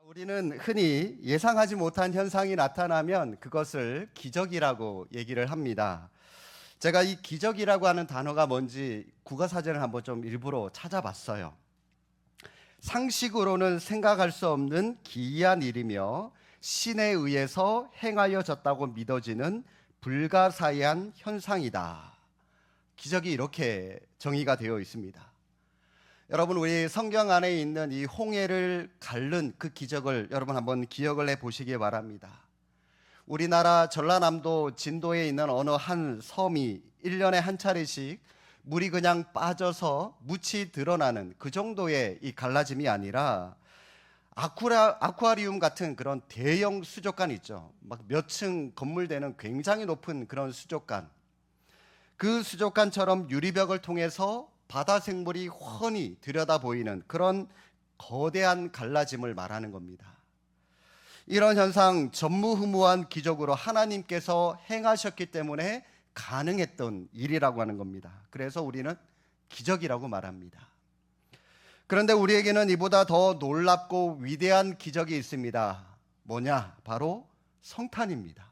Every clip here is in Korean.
우리는 흔히 예상하지 못한 현상이 나타나면 그것을 기적이라고 얘기를 합니다. 제가 이 기적이라고 하는 단어가 뭔지 국어사전을 한번 좀 일부러 찾아봤어요. 상식으로는 생각할 수 없는 기이한 일이며 신에 의해서 행하여졌다고 믿어지는 불가사의한 현상이다. 기적이 이렇게 정의가 되어 있습니다. 여러분, 우리 성경 안에 있는 이 홍해를 가른 그 기적을 여러분 한번 기억을 해 보시기 바랍니다. 우리나라 전라남도 진도에 있는 어느 한 섬이 1년에 한 차례씩 물이 그냥 빠져서 묻이 드러나는 그 정도의 이 갈라짐이 아니라 아쿠아리움 같은 그런 대형 수족관 있죠. 막 몇 층 건물 되는 굉장히 높은 그런 수족관. 그 수족관처럼 유리벽을 통해서 바다 생물이 훤히 들여다 보이는 그런 거대한 갈라짐을 말하는 겁니다. 이런 현상, 전무후무한 기적으로 하나님께서 행하셨기 때문에 가능했던 일이라고 하는 겁니다. 그래서 우리는 기적이라고 말합니다. 그런데 우리에게는 이보다 더 놀랍고 위대한 기적이 있습니다. 뭐냐? 바로 성탄입니다.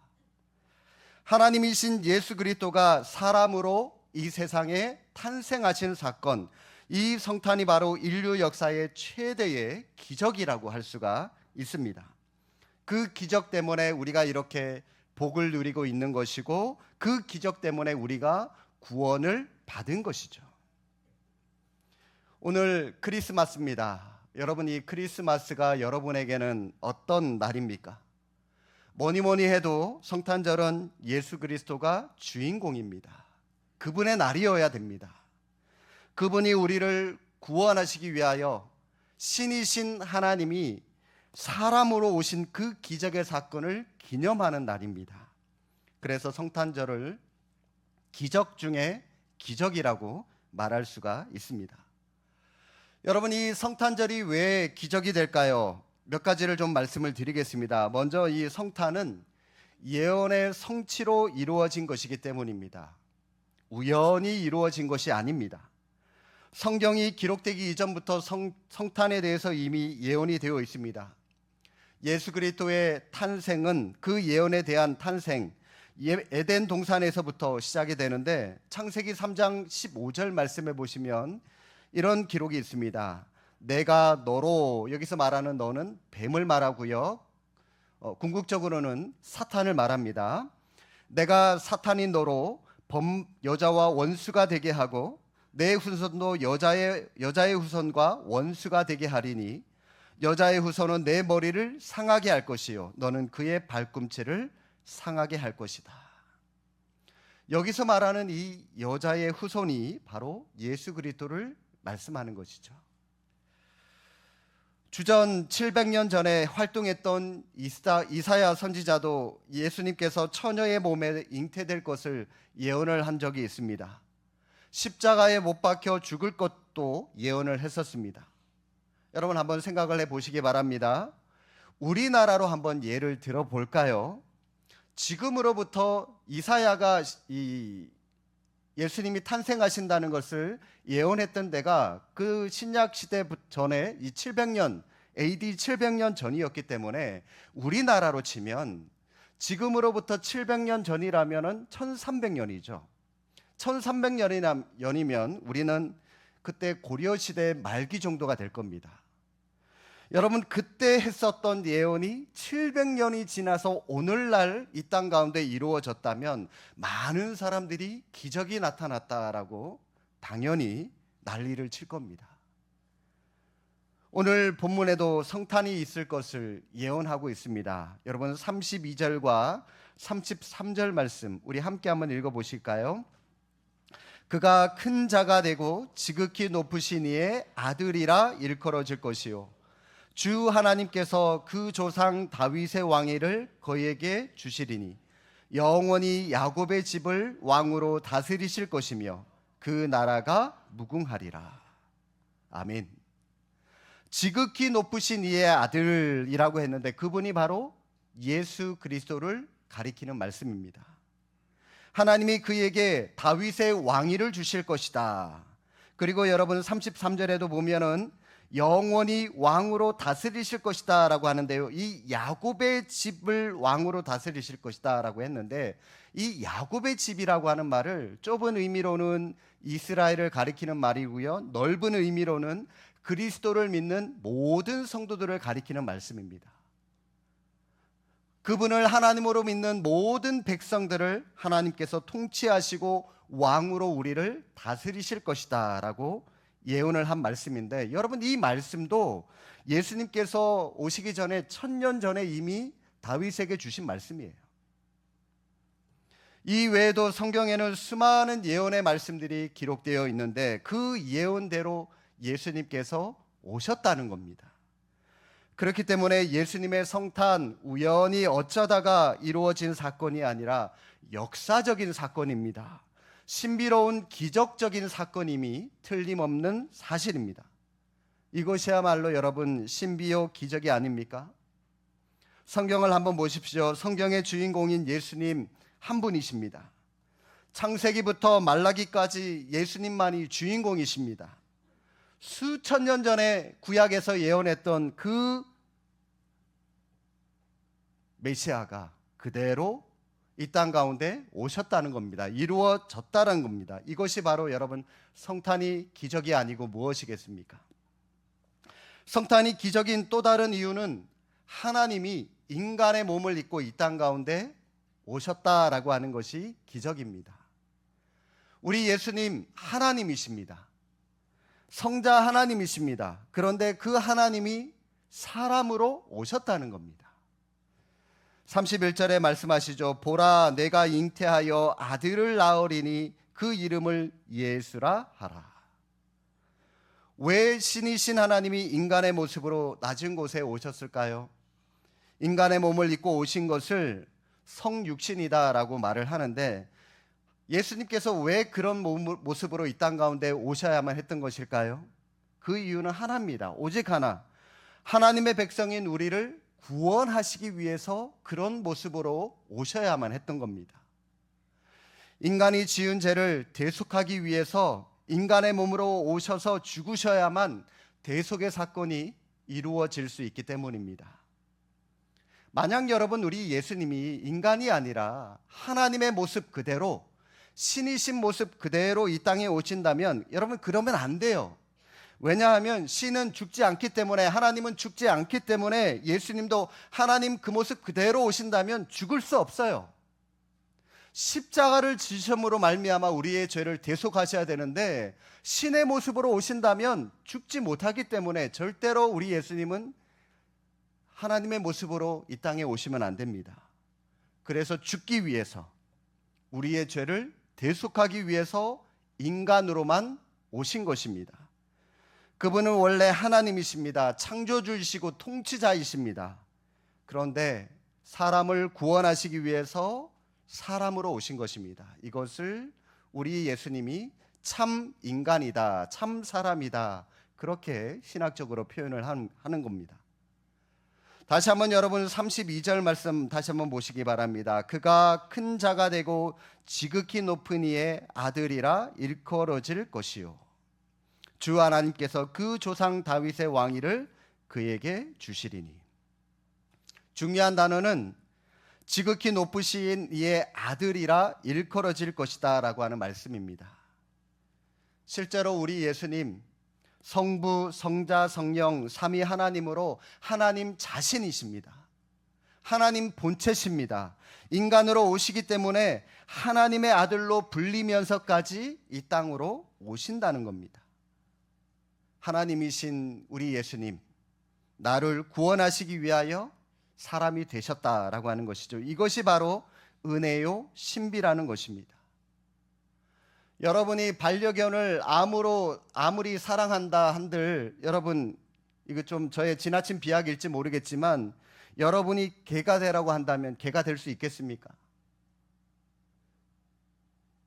하나님이신 예수 그리스도가 사람으로 이 세상에 탄생하신 사건, 이 성탄이 바로 인류 역사의 최대의 기적이라고 할 수가 있습니다. 그 기적 때문에 우리가 이렇게 복을 누리고 있는 것이고, 그 기적 때문에 우리가 구원을 받은 것이죠. 오늘 크리스마스입니다. 여러분, 이 크리스마스가 여러분에게는 어떤 날입니까? 뭐니 해도 성탄절은 예수 그리스도가 주인공입니다. 그분의 날이어야 됩니다. 그분이 우리를 구원하시기 위하여 신이신 하나님이 사람으로 오신 그 기적의 사건을 기념하는 날입니다. 그래서 성탄절을 기적 중에 기적이라고 말할 수가 있습니다. 여러분, 이 성탄절이 왜 기적이 될까요? 몇 가지를 좀 말씀을 드리겠습니다. 먼저 이 성탄은 예언의 성취로 이루어진 것이기 때문입니다. 우연히 이루어진 것이 아닙니다. 성경이 기록되기 이전부터 성탄에 대해서 이미 예언이 되어 있습니다. 예수 그리스도의 탄생은 그 예언에 대한 탄생, 에덴 동산에서부터 시작이 되는데 창세기 3장 15절 말씀해 보시면 이런 기록이 있습니다. 내가 너로, 여기서 말하는 너는 뱀을 말하고요. 궁극적으로는 사탄을 말합니다. 내가 사탄인 너로 여자와 원수가 되게 하고 내 후손도 여자의 후손과 원수가 되게 하리니 여자의 후손은 내 머리를 상하게 할 것이요 너는 그의 발꿈치를 상하게 할 것이다. 여기서 말하는 이 여자의 후손이 바로 예수 그리스도를 말씀하는 것이죠. 주전 700년 전에 활동했던 이사야 선지자도 예수님께서 처녀의 몸에 잉태될 것을 예언을 한 적이 있습니다. 십자가에 못 박혀 죽을 것도 예언을 했었습니다. 여러분 한번 생각을 해보시기 바랍니다. 우리나라로 한번 예를 들어볼까요? 지금으로부터 이사야가 예수님이 탄생하신다는 것을 예언했던 데가 그 신약 시대 전에 이 700년, AD 700년 전이었기 때문에 우리나라로 치면 지금으로부터 700년 전이라면 1300년이죠. 1300년이면 우리는 그때 고려시대 말기 정도가 될 겁니다. 여러분, 그때 했었던 예언이 700년이 지나서 오늘날 이 땅 가운데 이루어졌다면 많은 사람들이 기적이 나타났다라고 당연히 난리를 칠 겁니다. 오늘 본문에도 성탄이 있을 것을 예언하고 있습니다. 여러분 32절과 33절 말씀 우리 함께 한번 읽어보실까요? 그가 큰 자가 되고 지극히 높으신 이의 아들이라 일컬어질 것이요 주 하나님께서 그 조상 다윗의 왕위를 그에게 주시리니 영원히 야곱의 집을 왕으로 다스리실 것이며 그 나라가 무궁하리라. 아멘. 지극히 높으신 이의 아들이라고 했는데 그분이 바로 예수 그리스도를 가리키는 말씀입니다. 하나님이 그에게 다윗의 왕위를 주실 것이다. 그리고 여러분 33절에도 보면은 영원히 왕으로 다스리실 것이다 라고 하는데요, 이 야곱의 집을 왕으로 다스리실 것이다 라고 했는데, 이 야곱의 집이라고 하는 말을 좁은 의미로는 이스라엘을 가리키는 말이고요, 넓은 의미로는 그리스도를 믿는 모든 성도들을 가리키는 말씀입니다. 그분을 하나님으로 믿는 모든 백성들을 하나님께서 통치하시고 왕으로 우리를 다스리실 것이다 라고 예언을 한 말씀인데, 여러분, 이 말씀도 예수님께서 오시기 전에 1000년 전에 이미 다윗에게 주신 말씀이에요. 이 외에도 성경에는 수많은 예언의 말씀들이 기록되어 있는데, 그 예언대로 예수님께서 오셨다는 겁니다. 그렇기 때문에 예수님의 성탄, 우연히 어쩌다가 이루어진 사건이 아니라 역사적인 사건입니다. 신비로운 기적적인 사건임이 틀림없는 사실입니다. 이것이야말로 여러분, 신비요 기적이 아닙니까? 성경을 한번 보십시오. 성경의 주인공인 예수님 한 분이십니다. 창세기부터 말라기까지 예수님만이 주인공이십니다. 수천 년 전에 구약에서 예언했던 그 메시아가 그대로 이 땅 가운데 오셨다는 겁니다. 이루어졌다는 겁니다. 이것이 바로 여러분, 성탄이 기적이 아니고 무엇이겠습니까? 성탄이 기적인 또 다른 이유는 하나님이 인간의 몸을 입고 이 땅 가운데 오셨다라고 하는 것이 기적입니다. 우리 예수님 하나님이십니다. 성자 하나님이십니다. 그런데 그 하나님이 사람으로 오셨다는 겁니다. 31절에 말씀하시죠. 보라, 내가 잉태하여 아들을 낳으리니 그 이름을 예수라 하라. 왜 신이신 하나님이 인간의 모습으로 낮은 곳에 오셨을까요? 인간의 몸을 입고 오신 것을 성육신이다라고 말을 하는데, 예수님께서 왜 그런 모습으로 이 땅 가운데 오셔야만 했던 것일까요? 그 이유는 하나입니다. 오직 하나. 하나님의 백성인 우리를 구원하시기 위해서 그런 모습으로 오셔야만 했던 겁니다. 인간이 지은 죄를 대속하기 위해서 인간의 몸으로 오셔서 죽으셔야만 대속의 사건이 이루어질 수 있기 때문입니다. 만약 여러분, 우리 예수님이 인간이 아니라 하나님의 모습 그대로, 신이신 모습 그대로 이 땅에 오신다면, 여러분, 그러면 안 돼요. 왜냐하면 신은 죽지 않기 때문에, 하나님은 죽지 않기 때문에 예수님도 하나님 그 모습 그대로 오신다면 죽을 수 없어요. 십자가를 지심으로 말미암아 우리의 죄를 대속하셔야 되는데, 신의 모습으로 오신다면 죽지 못하기 때문에 절대로 우리 예수님은 하나님의 모습으로 이 땅에 오시면 안 됩니다. 그래서 죽기 위해서, 우리의 죄를 대속하기 위해서 인간으로만 오신 것입니다. 그분은 원래 하나님이십니다. 창조주이시고 통치자이십니다. 그런데 사람을 구원하시기 위해서 사람으로 오신 것입니다. 이것을 우리 예수님이 참 인간이다, 참 사람이다, 그렇게 신학적으로 표현을 하는 겁니다. 다시 한번 여러분 32절 말씀 다시 한번 보시기 바랍니다. 그가 큰 자가 되고 지극히 높은 이의 아들이라 일컬어질 것이요, 주 하나님께서 그 조상 다윗의 왕위를 그에게 주시리니. 중요한 단어는 지극히 높으신 이의 아들이라 일컬어질 것이다 라고 하는 말씀입니다. 실제로 우리 예수님 성부, 성자, 성령 삼위 하나님으로 하나님 자신이십니다. 하나님 본체십니다. 인간으로 오시기 때문에 하나님의 아들로 불리면서까지 이 땅으로 오신다는 겁니다. 하나님이신 우리 예수님, 나를 구원하시기 위하여 사람이 되셨다라고 하는 것이죠. 이것이 바로 은혜요 신비라는 것입니다. 여러분이 반려견을 아무리 사랑한다 한들, 여러분, 이거 좀 저의 지나친 비약일지 모르겠지만, 여러분이 개가 되라고 한다면 개가 될 수 있겠습니까?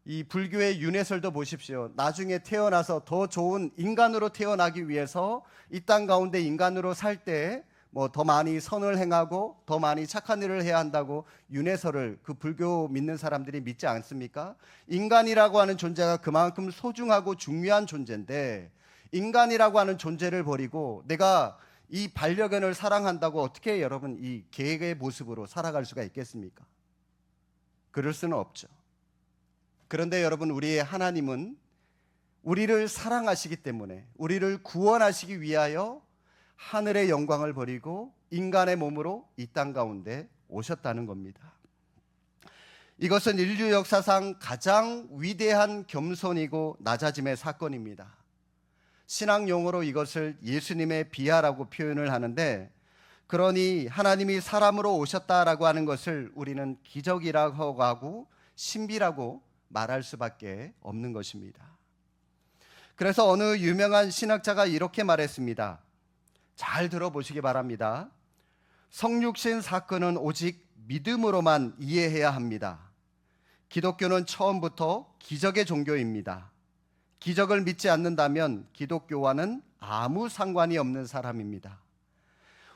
이 불교의 윤회설도 보십시오. 나중에 태어나서 더 좋은 인간으로 태어나기 위해서 이 땅 가운데 인간으로 살 때 뭐 더 많이 선을 행하고 더 많이 착한 일을 해야 한다고 윤회설을 그 불교 믿는 사람들이 믿지 않습니까? 인간이라고 하는 존재가 그만큼 소중하고 중요한 존재인데, 인간이라고 하는 존재를 버리고 내가 이 반려견을 사랑한다고 어떻게 여러분 이 개의 모습으로 살아갈 수가 있겠습니까? 그럴 수는 없죠. 그런데 여러분, 우리의 하나님은 우리를 사랑하시기 때문에 우리를 구원하시기 위하여 하늘의 영광을 버리고 인간의 몸으로 이 땅 가운데 오셨다는 겁니다. 이것은 인류 역사상 가장 위대한 겸손이고 낮아짐의 사건입니다. 신학 용어로 이것을 예수님의 비하라고 표현을 하는데, 그러니 하나님이 사람으로 오셨다라고 하는 것을 우리는 기적이라고 하고 신비라고 말할 수밖에 없는 것입니다. 그래서 어느 유명한 신학자가 이렇게 말했습니다. 잘 들어보시기 바랍니다. 성육신 사건은 오직 믿음으로만 이해해야 합니다. 기독교는 처음부터 기적의 종교입니다. 기적을 믿지 않는다면 기독교와는 아무 상관이 없는 사람입니다.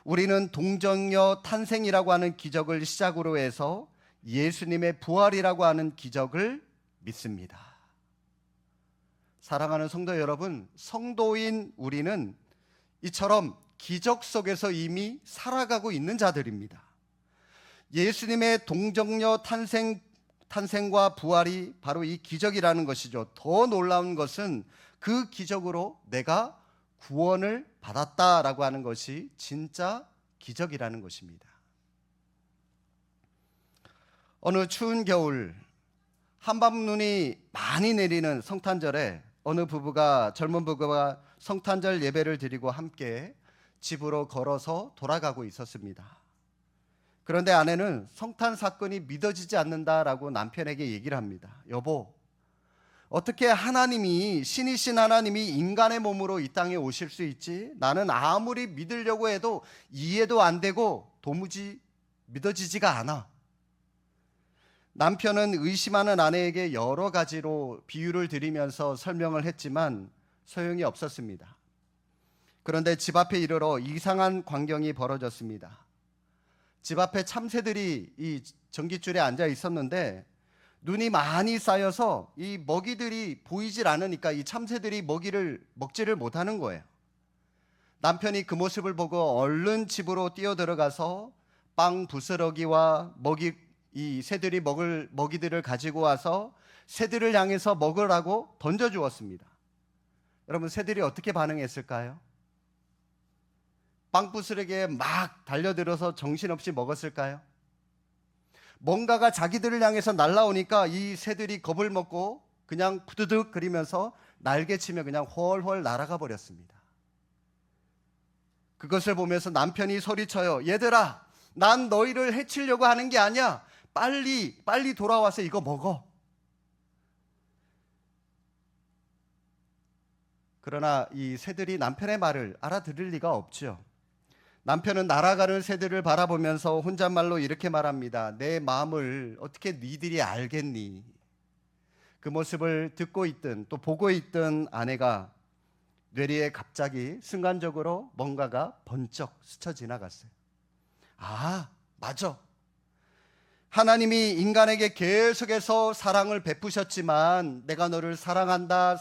우리는 동정녀 탄생이라고 하는 기적을 시작으로 해서 예수님의 부활이라고 하는 기적을 믿습니다. 사랑하는 성도 여러분, 성도인 우리는 이처럼 기적 속에서 이미 살아가고 있는 자들입니다. 예수님의 동정녀 탄생과 부활이 바로 이 기적이라는 것이죠. 더 놀라운 것은 그 기적으로 내가 구원을 받았다라고 하는 것이 진짜 기적이라는 것입니다. 어느 추운 겨울 한밤눈이 많이 내리는 성탄절에 어느 젊은 부부가 성탄절 예배를 드리고 함께 집으로 걸어서 돌아가고 있었습니다. 그런데 아내는 성탄 사건이 믿어지지 않는다라고 남편에게 얘기를 합니다. 여보, 어떻게 하나님이, 신이신 하나님이 인간의 몸으로 이 땅에 오실 수 있지? 나는 아무리 믿으려고 해도 이해도 안 되고 도무지 믿어지지가 않아. 남편은 의심하는 아내에게 여러 가지로 비유를 드리면서 설명을 했지만 소용이 없었습니다. 그런데 집 앞에 이르러 이상한 광경이 벌어졌습니다. 집 앞에 참새들이 이 전깃줄에 앉아 있었는데 눈이 많이 쌓여서 이 먹이들이 보이질 않으니까 이 참새들이 먹이를 먹지를 못하는 거예요. 남편이 그 모습을 보고 얼른 집으로 뛰어들어가서 빵 부스러기와 이 새들이 먹을 먹이들을 가지고 와서 새들을 향해서 먹으라고 던져주었습니다. 여러분, 새들이 어떻게 반응했을까요? 빵 부스러기에 막 달려들어서 정신없이 먹었을까요? 뭔가가 자기들을 향해서 날아오니까 이 새들이 겁을 먹고 그냥 부드득 거리면서 날개치며 그냥 훨훨 날아가 버렸습니다. 그것을 보면서 남편이 소리쳐요. 얘들아, 난 너희를 해치려고 하는 게 아니야. 빨리 돌아와서 이거 먹어. 그러나 이 새들이 남편의 말을 알아들을 리가 없죠. 남편은 날아가는 새들을 바라보면서 혼잣말로 이렇게 말합니다. 내 마음을 어떻게 니들이 알겠니? 그 모습을 듣고 있던 또 보고 있던 아내가 뇌리에 갑자기 순간적으로 뭔가가 번쩍 스쳐 지나갔어요. 아, 맞아. 하나님이 인간에게 계속해서 사랑을 베푸셨지만, 내가 너를 사랑한다,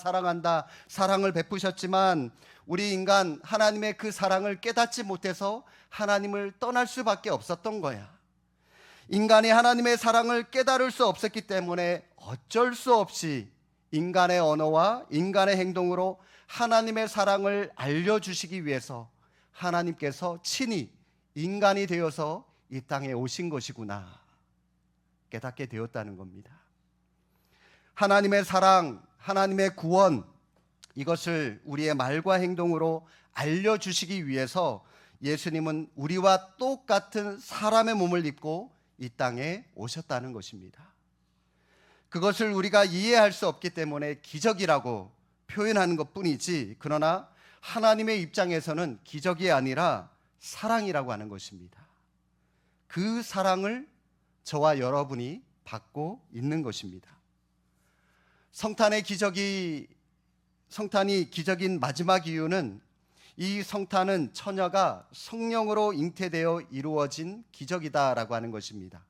사랑을 베푸셨지만 우리 인간 하나님의 그 사랑을 깨닫지 못해서 하나님을 떠날 수밖에 없었던 거야. 인간이 하나님의 사랑을 깨달을 수 없었기 때문에 어쩔 수 없이 인간의 언어와 인간의 행동으로 하나님의 사랑을 알려주시기 위해서 하나님께서 친히 인간이 되어서 이 땅에 오신 것이구나 깨닫게 되었다는 겁니다. 하나님의 사랑, 하나님의 구원, 이것을 우리의 말과 행동으로 알려주시기 위해서 예수님은 우리와 똑같은 사람의 몸을 입고 이 땅에 오셨다는 것입니다. 그것을 우리가 이해할 수 없기 때문에 기적이라고 표현하는 것뿐이지, 그러나 하나님의 입장에서는 기적이 아니라 사랑이라고 하는 것입니다. 그 사랑을 저와 여러분이 받고 있는 것입니다. 성탄이 기적인 마지막 이유는, 이 성탄은 처녀가 성령으로 잉태되어 이루어진 기적이다라고 하는 것입니다.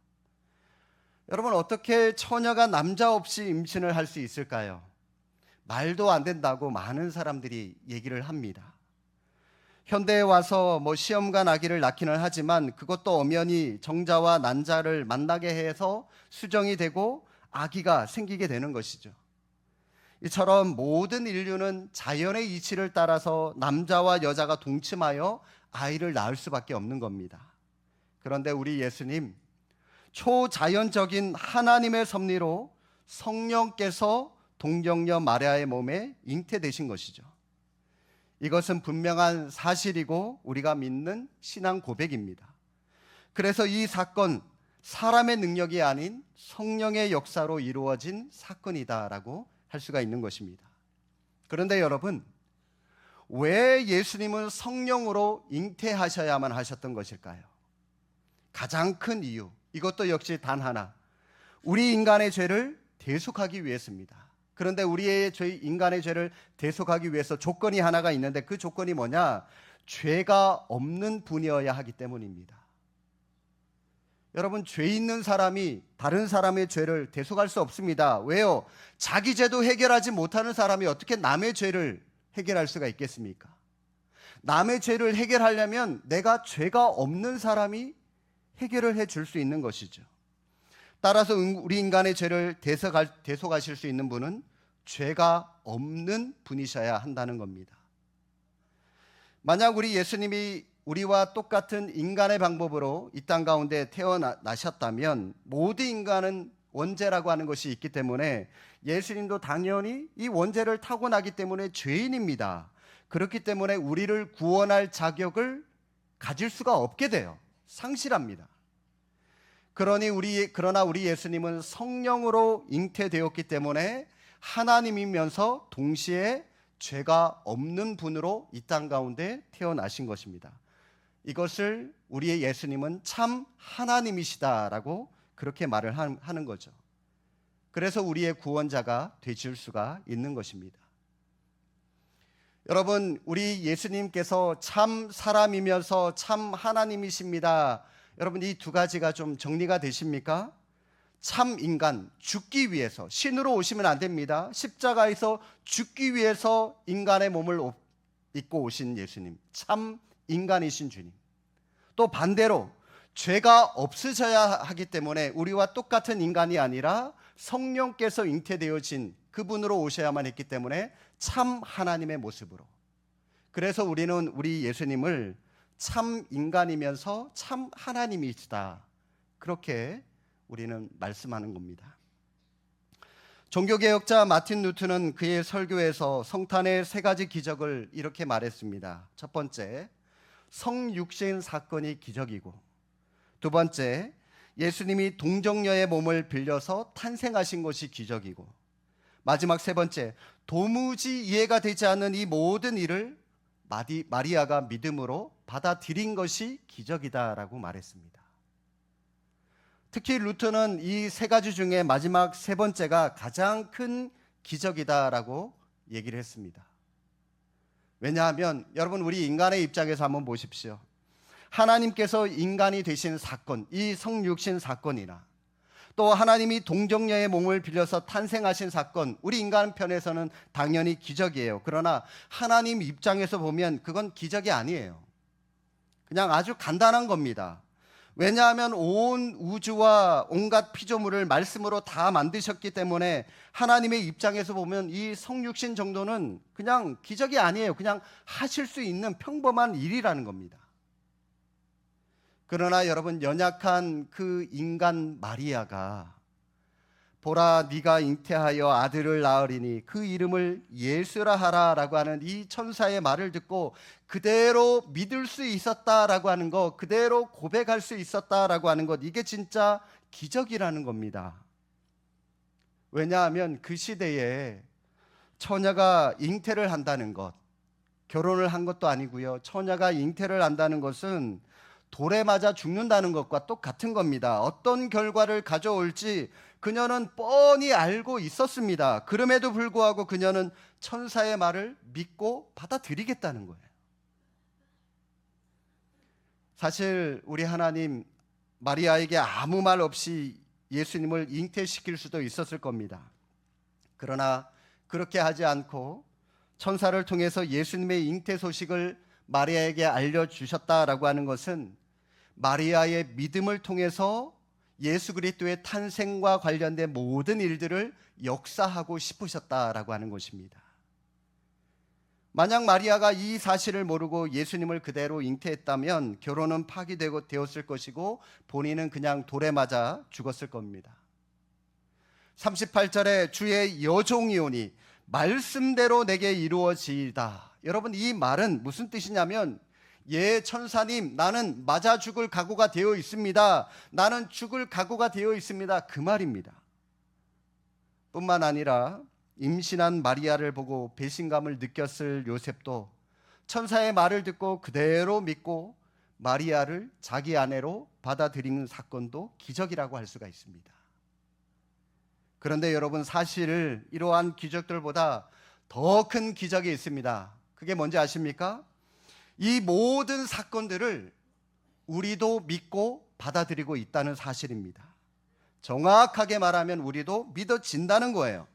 여러분, 어떻게 처녀가 남자 없이 임신을 할 수 있을까요? 말도 안 된다고 많은 사람들이 얘기를 합니다. 현대에 와서 시험관 아기를 낳기는 하지만 그것도 엄연히 정자와 난자를 만나게 해서 수정이 되고 아기가 생기게 되는 것이죠. 이처럼 모든 인류는 자연의 이치를 따라서 남자와 여자가 동침하여 아이를 낳을 수밖에 없는 겁니다. 그런데 우리 예수님, 초자연적인 하나님의 섭리로 성령께서 동정녀 마리아의 몸에 잉태되신 것이죠. 이것은 분명한 사실이고 우리가 믿는 신앙 고백입니다. 그래서 이 사건, 사람의 능력이 아닌 성령의 역사로 이루어진 사건이다라고 할 수가 있는 것입니다. 그런데 여러분, 왜 예수님은 성령으로 잉태하셔야만 하셨던 것일까요? 가장 큰 이유, 이것도 역시 단 하나, 우리 인간의 죄를 대속하기 위해서입니다. 그런데 우리의 인간의 죄를 대속하기 위해서 조건이 하나가 있는데 그 조건이 뭐냐? 죄가 없는 분이어야 하기 때문입니다. 여러분, 죄 있는 사람이 다른 사람의 죄를 대속할 수 없습니다. 왜요? 자기 죄도 해결하지 못하는 사람이 어떻게 남의 죄를 해결할 수가 있겠습니까? 남의 죄를 해결하려면 내가 죄가 없는 사람이 해결을 해줄 수 있는 것이죠. 따라서 우리 인간의 죄를 대속하실 수 있는 분은 죄가 없는 분이셔야 한다는 겁니다. 만약 우리 예수님이 우리와 똑같은 인간의 방법으로 이 땅 가운데 태어나셨다면 모든 인간은 원죄라고 하는 것이 있기 때문에 예수님도 당연히 이 원죄를 타고나기 때문에 죄인입니다. 그렇기 때문에 우리를 구원할 자격을 가질 수가 없게 돼요. 상실합니다. 그러나 우리 예수님은 성령으로 잉태되었기 때문에 하나님이면서 동시에 죄가 없는 분으로 이 땅 가운데 태어나신 것입니다. 이것을 우리의 예수님은 참 하나님이시다라고 그렇게 말을 하는 거죠. 그래서 우리의 구원자가 되실 수가 있는 것입니다. 여러분, 우리 예수님께서 참 사람이면서 참 하나님이십니다. 여러분, 이 두 가지가 좀 정리가 되십니까? 참 인간, 죽기 위해서, 신으로 오시면 안 됩니다. 십자가에서 죽기 위해서 인간의 몸을 입고 오신 예수님, 참 인간이신 주님. 또 반대로 죄가 없으셔야 하기 때문에 우리와 똑같은 인간이 아니라 성령께서 잉태되어진 그분으로 오셔야만 했기 때문에 참 하나님의 모습으로. 그래서 우리는 우리 예수님을 참 인간이면서 참 하나님이시다, 그렇게 우리는 말씀하는 겁니다. 종교개혁자 마틴 루트는 그의 설교에서 성탄의 세 가지 기적을 이렇게 말했습니다. 첫 번째, 성육신 사건이 기적이고, 두 번째, 예수님이 동정녀의 몸을 빌려서 탄생하신 것이 기적이고, 마지막 세 번째, 도무지 이해가 되지 않는 이 모든 일을 마리아가 믿음으로 받아들인 것이 기적이다라고 말했습니다. 특히 루터는 이 세 가지 중에 마지막 세 번째가 가장 큰 기적이다라고 얘기를 했습니다. 왜냐하면 여러분, 우리 인간의 입장에서 한번 보십시오. 하나님께서 인간이 되신 사건, 이 성육신 사건이나 또 하나님이 동정녀의 몸을 빌려서 탄생하신 사건, 우리 인간 편에서는 당연히 기적이에요. 그러나 하나님 입장에서 보면 그건 기적이 아니에요. 그냥 아주 간단한 겁니다. 왜냐하면 온 우주와 온갖 피조물을 말씀으로 다 만드셨기 때문에 하나님의 입장에서 보면 이 성육신 정도는 그냥 기적이 아니에요. 그냥 하실 수 있는 평범한 일이라는 겁니다. 그러나 여러분, 연약한 그 인간 마리아가 보라, 네가 잉태하여 아들을 낳으리니 그 이름을 예수라 하라라고 하는 이 천사의 말을 듣고 그대로 믿을 수 있었다라고 하는 것, 그대로 고백할 수 있었다라고 하는 것, 이게 진짜 기적이라는 겁니다. 왜냐하면 그 시대에 처녀가 잉태를 한다는 것, 결혼을 한 것도 아니고요, 처녀가 잉태를 한다는 것은 돌에 맞아 죽는다는 것과 똑같은 겁니다. 어떤 결과를 가져올지 그녀는 뻔히 알고 있었습니다. 그럼에도 불구하고 그녀는 천사의 말을 믿고 받아들이겠다는 거예요. 사실 우리 하나님, 마리아에게 아무 말 없이 예수님을 잉태시킬 수도 있었을 겁니다. 그러나 그렇게 하지 않고 천사를 통해서 예수님의 잉태 소식을 마리아에게 알려주셨다라고 하는 것은 마리아의 믿음을 통해서 예수 그리스도의 탄생과 관련된 모든 일들을 역사하고 싶으셨다라고 하는 것입니다. 만약 마리아가 이 사실을 모르고 예수님을 그대로 잉태했다면 결혼은 파기되었을 것이고 본인은 그냥 돌에 맞아 죽었을 겁니다. 38절에 주의 여종이오니 말씀대로 내게 이루어지이다. 여러분, 이 말은 무슨 뜻이냐면, 예 천사님, 나는 맞아 죽을 각오가 되어 있습니다. 나는 죽을 각오가 되어 있습니다. 그 말입니다. 뿐만 아니라 임신한 마리아를 보고 배신감을 느꼈을 요셉도 천사의 말을 듣고 그대로 믿고 마리아를 자기 아내로 받아들이는 사건도 기적이라고 할 수가 있습니다. 그런데 여러분, 사실 이러한 기적들보다 더 큰 기적이 있습니다. 그게 뭔지 아십니까? 이 모든 사건들을 우리도 믿고 받아들이고 있다는 사실입니다. 정확하게 말하면 우리도 믿어진다는 거예요.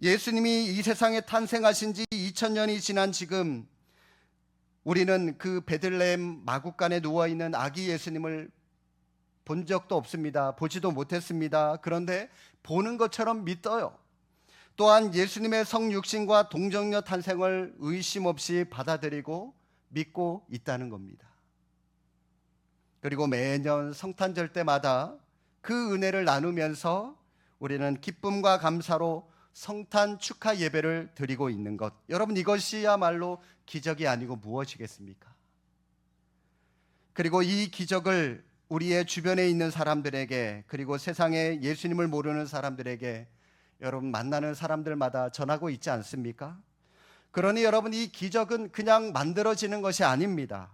예수님이 이 세상에 탄생하신 지 2000년이 지난 지금 우리는 그 베들레헴 마구간에 누워있는 아기 예수님을 본 적도 없습니다. 보지도 못했습니다. 그런데 보는 것처럼 믿어요. 또한 예수님의 성육신과 동정녀 탄생을 의심 없이 받아들이고 믿고 있다는 겁니다. 그리고 매년 성탄절 때마다 그 은혜를 나누면서 우리는 기쁨과 감사로 성탄 축하 예배를 드리고 있는 것, 여러분, 이것이야말로 기적이 아니고 무엇이겠습니까? 그리고 이 기적을 우리의 주변에 있는 사람들에게, 그리고 세상에 예수님을 모르는 사람들에게 여러분 만나는 사람들마다 전하고 있지 않습니까? 그러니 여러분, 이 기적은 그냥 만들어지는 것이 아닙니다.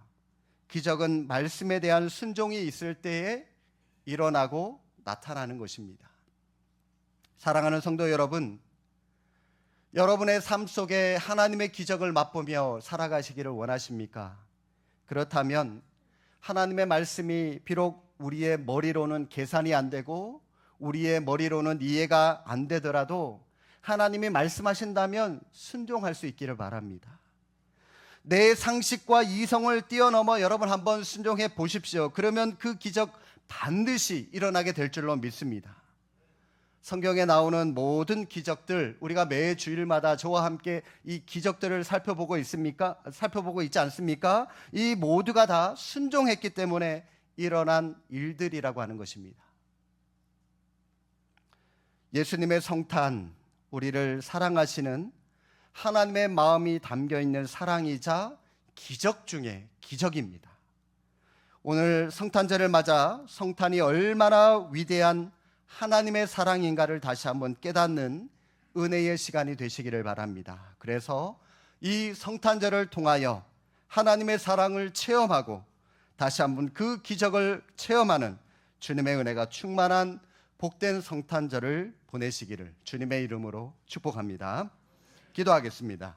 기적은 말씀에 대한 순종이 있을 때에 일어나고 나타나는 것입니다. 사랑하는 성도 여러분, 여러분의 삶 속에 하나님의 기적을 맛보며 살아가시기를 원하십니까? 그렇다면 하나님의 말씀이 비록 우리의 머리로는 계산이 안 되고 우리의 머리로는 이해가 안 되더라도 하나님이 말씀하신다면 순종할 수 있기를 바랍니다. 내 상식과 이성을 뛰어넘어 여러분 한번 순종해 보십시오. 그러면 그 기적 반드시 일어나게 될 줄로 믿습니다. 성경에 나오는 모든 기적들, 우리가 매 주일마다 저와 함께 이 기적들을 살펴보고 있지 않습니까? 이 모두가 다 순종했기 때문에 일어난 일들이라고 하는 것입니다. 예수님의 성탄, 우리를 사랑하시는 하나님의 마음이 담겨있는 사랑이자 기적 중에 기적입니다. 오늘 성탄절을 맞아 성탄이 얼마나 위대한 하나님의 사랑인가를 다시 한번 깨닫는 은혜의 시간이 되시기를 바랍니다. 그래서 이 성탄절을 통하여 하나님의 사랑을 체험하고 다시 한번 그 기적을 체험하는 주님의 은혜가 충만한 복된 성탄절을 보내시기를 주님의 이름으로 축복합니다. 기도하겠습니다.